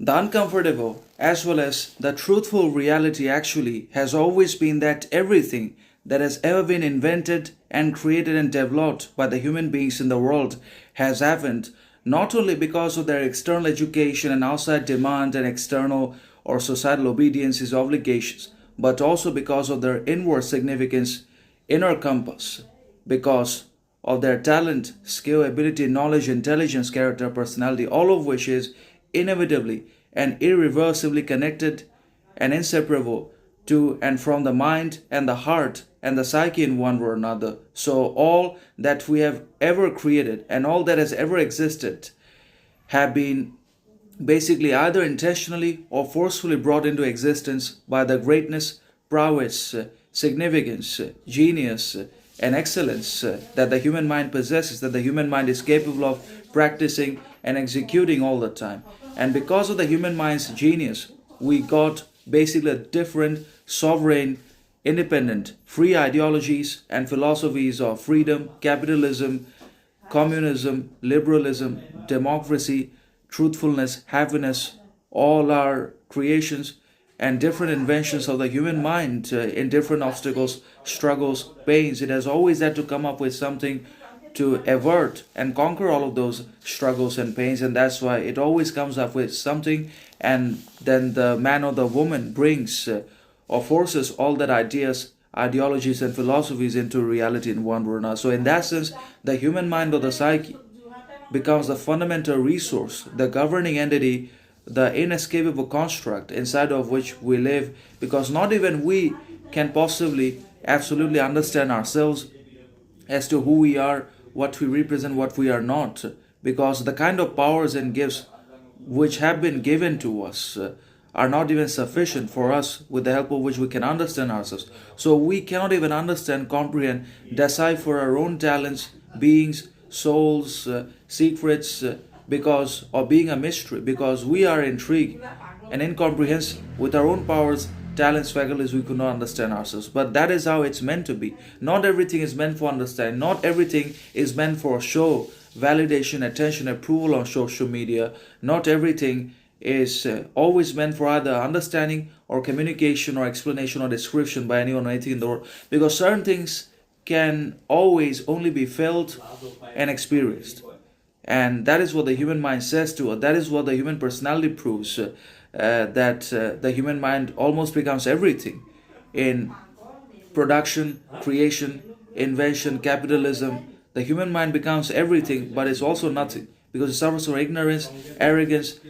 The uncomfortable as well as the truthful reality actually has always been that everything that has ever been invented and created and developed by the human beings in the world has happened not only because of their external education and outside demand and external or societal obediences obligations, but also because of their inward significance, inner compass, because of their talent, skill, ability, knowledge, intelligence, character, personality, all of which is inevitably and irreversibly connected and inseparable to and from the mind and the heart and the psyche in one or another. So, all that we have ever created and all that has ever existed have been basically either intentionally or forcefully brought into existence by the greatness, prowess, significance, genius, and excellence that the human mind possesses, that the human mind is capable of practicing and executing all the time. And because of the human mind's genius, we got basically a different, sovereign, independent, free ideologies and philosophies of freedom, capitalism, communism, liberalism, democracy, truthfulness, happiness, all our creations and different inventions of the human mind in different obstacles, struggles, pains. It has always had to come up with something to avert and conquer all of those struggles and pains, and that's why it always comes up with something, and then the man or the woman brings or forces all that ideas, ideologies, and philosophies into reality in one or another. So, in that sense, the human mind or the psyche becomes the fundamental resource, the governing entity, the inescapable construct inside of which we live, because not even we can possibly absolutely understand ourselves as to who we are, what we represent, what we are not, because the kind of powers and gifts which have been given to us are not even sufficient for us, with the help of which we can understand ourselves. So we cannot even understand, comprehend, decipher our own talents, beings, souls, secrets, because of being a mystery, because we are intrigued and incomprehensible with our own powers, talents, faculties. We could not understand ourselves. But that is how it's meant to be. Not everything is meant for understanding. Not everything is meant for show, validation, attention, approval on social media. Not everything is always meant for either understanding or communication or explanation or description by anyone or anything in the world. Because certain things can always only be felt and experienced. And that is what the human mind says to us. That is what the human personality proves. That the human mind almost becomes everything in production, creation, invention, capitalism. The human mind becomes everything, but it's also nothing, because it suffers from ignorance, arrogance,